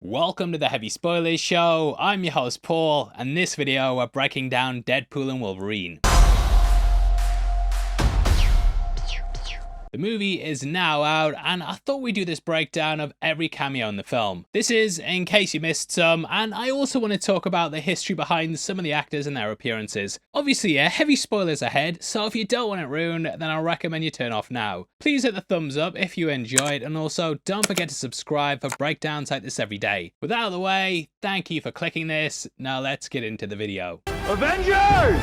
Welcome to the Heavy Spoilers Show. I'm your host Paul, and in this video we're breaking down Deadpool and Wolverine. The movie is now out, and I thought we'd do this breakdown of every cameo in the film. This is in case you missed some, and I also want to talk about the history behind some of the actors and their appearances. Obviously, heavy spoilers ahead, so if you don't want it ruined, then I'll recommend you turn off now. Please hit the thumbs up if you enjoyed, and also don't forget to subscribe for breakdowns like this every day. With that out of the way, thank you for clicking this. Now let's get into the video. Avengers!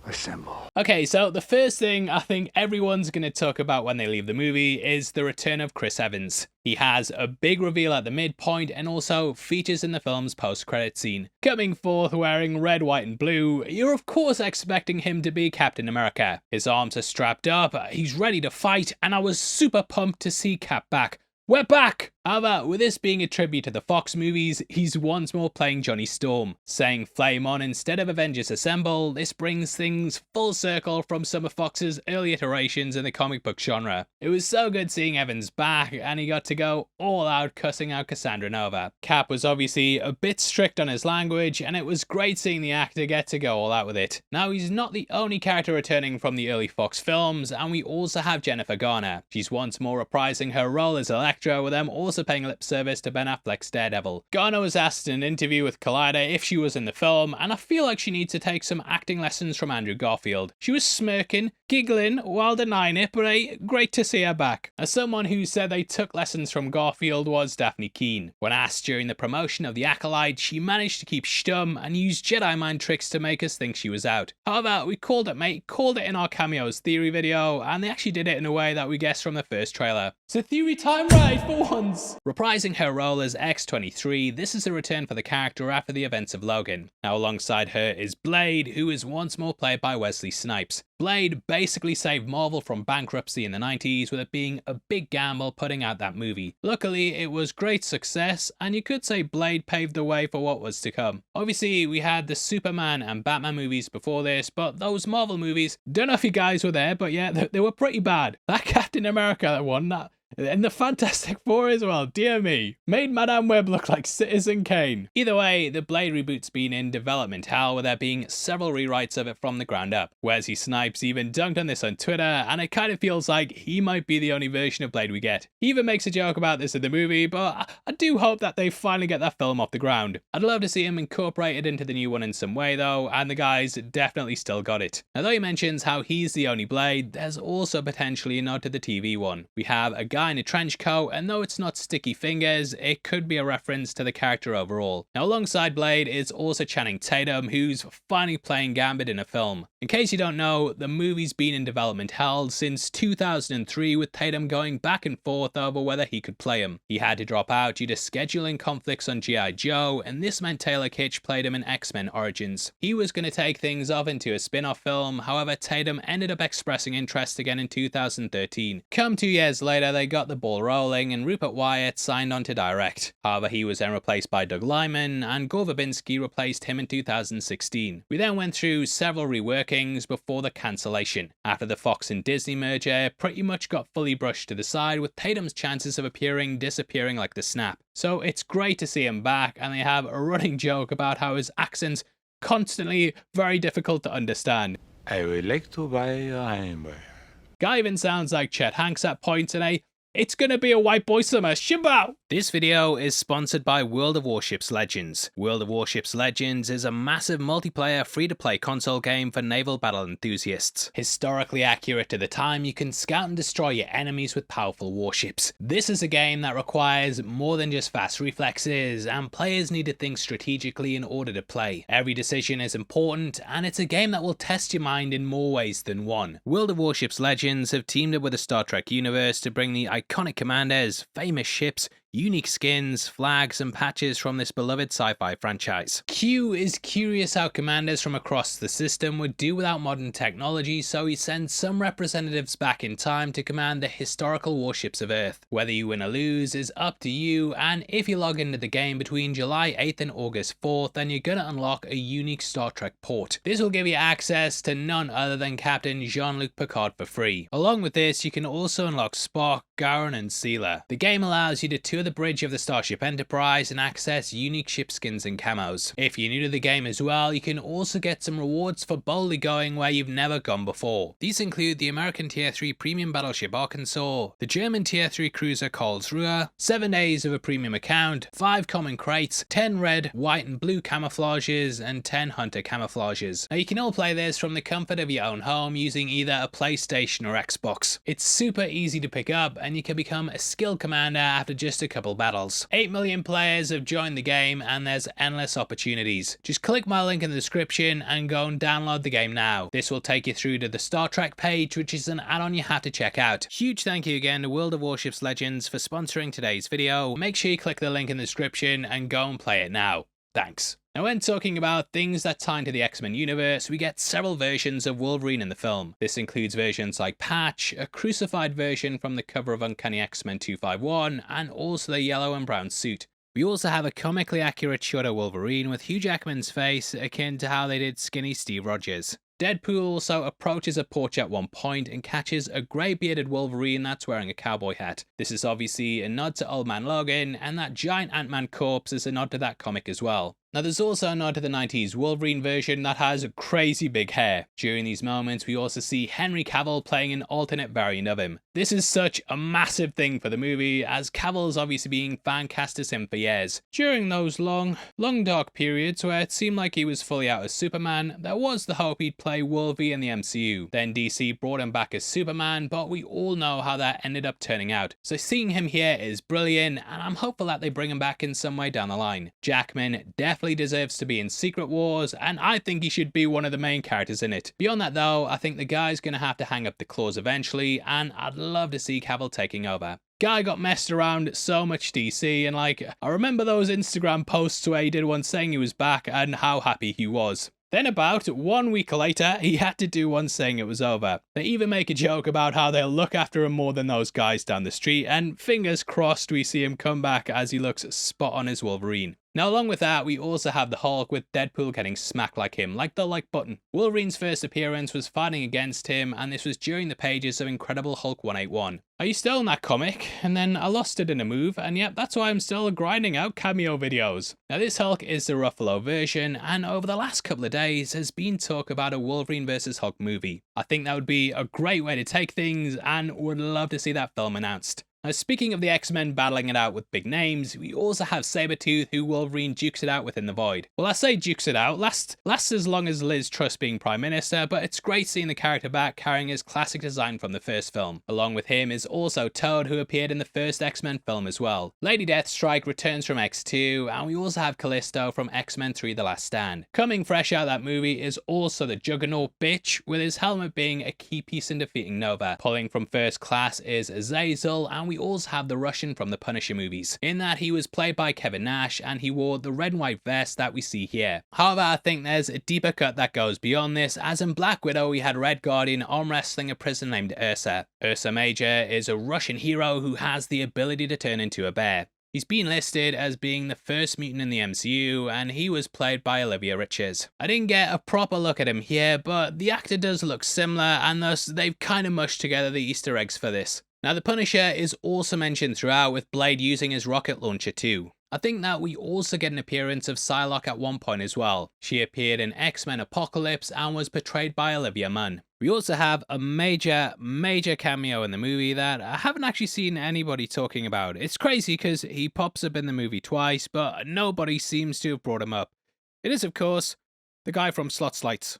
Assemble. Okay, so the first thing I think everyone's going to talk about when they leave the movie is the return of Chris Evans. He has a big reveal at the midpoint and also features in the film's post-credit scene. Coming forth wearing red, white and blue, you're of course expecting him to be Captain America. His arms are strapped up, he's ready to fight, and I was super pumped to see Cap back. We're back! However, with this being a tribute to the Fox movies, he's once more playing Johnny Storm. Saying Flame On instead of Avengers Assemble, this brings things full circle from some of Fox's early iterations in the comic book genre. It was so good seeing Evans back, and he got to go all out cussing out Cassandra Nova. Cap was obviously a bit strict on his language, and it was great seeing the actor get to go all out with it. Now, he's not the only character returning from the early Fox films, and we also have Jennifer Garner. She's once more reprising her role as Electra, with them also paying lip service to Ben Affleck's Daredevil. Garner was asked in an interview with Collider if she was in the film, and I feel like she needs to take some acting lessons from Andrew Garfield. She was smirking, giggling while denying it, but great to see her back. As someone who said they took lessons from Garfield was Daphne Keane. When asked during the promotion of The Acolyte, she managed to keep stum and use Jedi mind tricks to make us think she was out. However, we called it in our Cameos theory video, and they actually did it in a way that we guessed from the first trailer. So theory time right for once! Reprising her role as X-23, this is a return for the character after the events of Logan. Now alongside her is Blade, who is once more played by Wesley Snipes. Blade basically saved Marvel from bankruptcy in the 90s, with it being a big gamble putting out that movie. Luckily, it was great success, and you could say Blade paved the way for what was to come. Obviously, we had the Superman and Batman movies before this, but those Marvel movies, don't know if you guys were there, but yeah, they were pretty bad. That Captain America one, and the Fantastic Four as well, dear me. Made Madame Web look like Citizen Kane. Either way, the Blade reboot's been in development hell, with there being several rewrites of it from the ground up. Wesley Snipes even dunked on this on Twitter, and it kind of feels like he might be the only version of Blade we get. He even makes a joke about this in the movie, but I do hope that they finally get that film off the ground. I'd love to see him incorporated into the new one in some way though, and the guys definitely still got it. Now though he mentions how he's the only Blade, there's also potentially a nod to the TV one. We have a guy in a trench coat, and though it's not Sticky Fingers, it could be a reference to the character overall. Now alongside Blade is also Channing Tatum, who's finally playing Gambit in a film. In case you don't know, the movie's been in development hell since 2003, with Tatum going back and forth over whether he could play him. He had to drop out due to scheduling conflicts on G.I. Joe, and this meant Taylor Kitsch played him in X-Men Origins. He was going to take things off into a spin-off film, however Tatum ended up expressing interest again in 2013. Come 2 years later, they got the ball rolling and Rupert Wyatt signed on to direct. However, he was then replaced by Doug Liman, and Gore Verbinski replaced him in 2016. We then went through several reworkings before the cancellation. After the Fox and Disney merger pretty much got fully brushed to the side, with Tatum's chances of appearing disappearing like the snap. So it's great to see him back, and they have a running joke about how his accent's constantly very difficult to understand. I would like to buy a hamburger. Guy even sounds like Chet Hanks at points, and it's gonna be a white boy summer, shimbo! This video is sponsored by World of Warships Legends. World of Warships Legends is a massive multiplayer free-to-play console game for naval battle enthusiasts. Historically accurate to the time, you can scout and destroy your enemies with powerful warships. This is a game that requires more than just fast reflexes, and players need to think strategically in order to play. Every decision is important, and it's a game that will test your mind in more ways than one. World of Warships Legends have teamed up with the Star Trek universe to bring the iconic commanders, famous ships, unique skins, flags, and patches from this beloved sci-fi franchise. Q is curious how commanders from across the system would do without modern technology, so he sends some representatives back in time to command the historical warships of Earth. Whether you win or lose is up to you, and if you log into the game between July 8th and August 4th, then you're gonna unlock a unique Star Trek port. This will give you access to none other than Captain Jean-Luc Picard for free. Along with this, you can also unlock Spock, Garen, and Sealer. The game allows you to tour the bridge of the Starship Enterprise and access unique ship skins and camos. If you're new to the game as well, you can also get some rewards for boldly going where you've never gone before. These include the American Tier 3 Premium Battleship Arkansas, the German Tier 3 Cruiser Karlsruhe, 7 days of a premium account, 5 common crates, 10 red, white and blue camouflages, and 10 hunter camouflages. Now you can all play this from the comfort of your own home using either a PlayStation or Xbox. It's super easy to pick up and you can become a skilled commander after just a couple battles. 8 million players have joined the game and there's endless opportunities. Just click my link in the description and go and download the game now. This will take you through to the Star Trek page, which is an add-on you have to check out. Huge thank you again to World of Warships Legends for sponsoring today's video. Make sure you click the link in the description and go and play it now. Thanks. Now when talking about things that tie into the X-Men universe, we get several versions of Wolverine in the film. This includes versions like Patch, a crucified version from the cover of Uncanny X-Men 251, and also the yellow and brown suit. We also have a comically accurate shot of Wolverine with Hugh Jackman's face akin to how they did skinny Steve Rogers. Deadpool also approaches a porch at one point and catches a grey-bearded Wolverine that's wearing a cowboy hat. This is obviously a nod to Old Man Logan, and that giant Ant-Man corpse is a nod to that comic as well. Now there's also a nod to the 90s Wolverine version that has crazy big hair. During these moments we also see Henry Cavill playing an alternate variant of him. This is such a massive thing for the movie, as Cavill's obviously being fan cast as him for years. During those long dark periods where it seemed like he was fully out as Superman, there was the hope he'd play Wolvie in the MCU. Then DC brought him back as Superman, but we all know how that ended up turning out. So seeing him here is brilliant, and I'm hopeful that they bring him back in some way down the line. Jackman definitely deserves to be in Secret Wars, and I think he should be one of the main characters in it. Beyond that though, I think the guy's gonna have to hang up the claws eventually, and I'd love to see Cavill taking over. Guy got messed around so much DC, and I remember those Instagram posts where he did one saying he was back and how happy he was. Then about 1 week later, he had to do one saying it was over. They even make a joke about how they'll look after him more than those guys down the street, and fingers crossed we see him come back as he looks spot on as Wolverine. Now along with that, we also have the Hulk with Deadpool getting smacked like him, like the like button. Wolverine's first appearance was fighting against him, and this was during the pages of Incredible Hulk 181. Are you still in that comic? And then I lost it in a move, and yep, that's why I'm still grinding out cameo videos. Now this Hulk is the Ruffalo version, and over the last couple of days has been talk about a Wolverine vs Hulk movie. I think that would be a great way to take things, and would love to see that film announced. Now speaking of the X-Men battling it out with big names, we also have Sabretooth who Wolverine dukes it out with in the Void. Well, I say dukes it out, lasts as long as Liz trusts being Prime Minister, but it's great seeing the character back carrying his classic design from the first film. Along with him is also Toad, who appeared in the first X-Men film as well. Lady Deathstrike returns from X2, and we also have Callisto from X-Men 3 The Last Stand. Coming fresh out of that movie is also the Juggernaut bitch, with his helmet being a key piece in defeating Nova. Pulling from First Class is Azazel, and we also have the Russian from the Punisher movies, in that he was played by Kevin Nash and he wore the red and white vest that we see here. However, I think there's a deeper cut that goes beyond this, as in Black Widow we had Red Guardian arm wrestling a prisoner named Ursa. Ursa Major is a Russian hero who has the ability to turn into a bear. He's been listed as being the first mutant in the MCU, and he was played by Olivia Richards. I didn't get a proper look at him here, but the actor does look similar, and thus they've kind of mushed together the Easter eggs for this. Now the Punisher is also mentioned throughout, with Blade using his rocket launcher too. I think that we also get an appearance of Psylocke at one point as well. She appeared in X-Men Apocalypse and was portrayed by Olivia Munn. We also have a major cameo in the movie that I haven't actually seen anybody talking about. It's crazy because he pops up in the movie twice, but nobody seems to have brought him up. It is, of course, the guy from Slot Lights.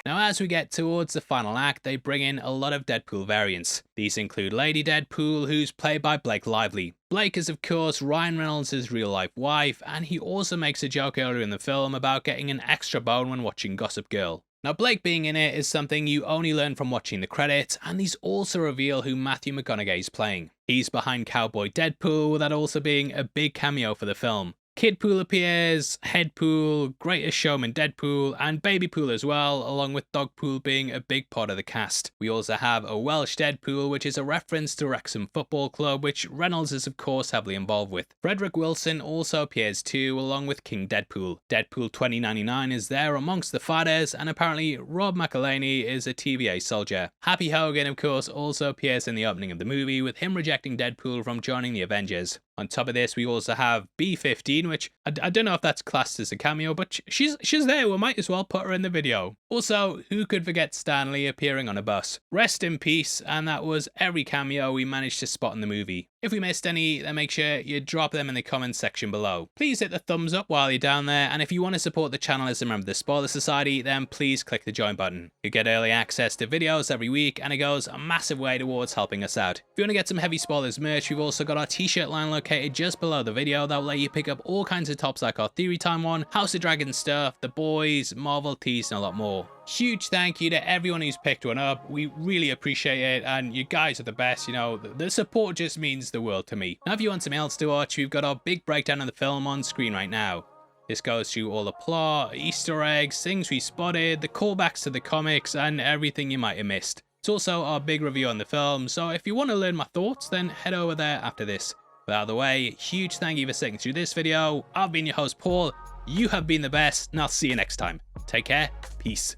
Now as we get towards the final act, they bring in a lot of Deadpool variants. These include Lady Deadpool, who's played by Blake Lively. Blake is of course Ryan Reynolds' real life wife, and he also makes a joke earlier in the film about getting an extra bone when watching Gossip Girl. Now Blake being in it is something you only learn from watching the credits, and these also reveal who Matthew McConaughey is playing. He's behind Cowboy Deadpool, with that also being a big cameo for the film. Kidpool appears, Headpool, Greatest Showman Deadpool, and Babypool as well, along with Dogpool being a big part of the cast. We also have a Welsh Deadpool, which is a reference to Wrexham Football Club, which Reynolds is of course heavily involved with. Frederick Wilson also appears too, along with King Deadpool. Deadpool 2099 is there amongst the fathers, and apparently Rob McElhenney is a TVA soldier. Happy Hogan of course also appears in the opening of the movie, with him rejecting Deadpool from joining the Avengers. On top of this, we also have B-15, which I don't know if that's classed as a cameo, but she's there. We might as well put her in the video. Also, who could forget Stan Lee appearing on a bus? Rest in peace, and that was every cameo we managed to spot in the movie. If we missed any, then make sure you drop them in the comments section below. Please hit the thumbs up while you're down there, and if you want to support the channel as a member of the Spoiler Society, then please click the join button. You get early access to videos every week, and it goes a massive way towards helping us out. If you want to get some Heavy Spoilers merch, we've also got our t-shirt line located just below the video that will let you pick up all kinds of tops like our Theory Time one, House of Dragon stuff, The Boys, Marvel tees, and a lot more. Huge thank you to everyone who's picked one up. We really appreciate it, and you guys are the best. You know, the support just means the world to me. Now if you want something else to watch, we've got our big breakdown of the film on screen right now. This goes through all the plot, Easter eggs, things we spotted, the callbacks to the comics, and everything you might have missed. It's also our big review on the film, so if you want to learn my thoughts, then head over there after this. But out of the way, huge thank you for sticking through this video. I've been your host Paul, you have been the best, and I'll see you next time. Take care, peace.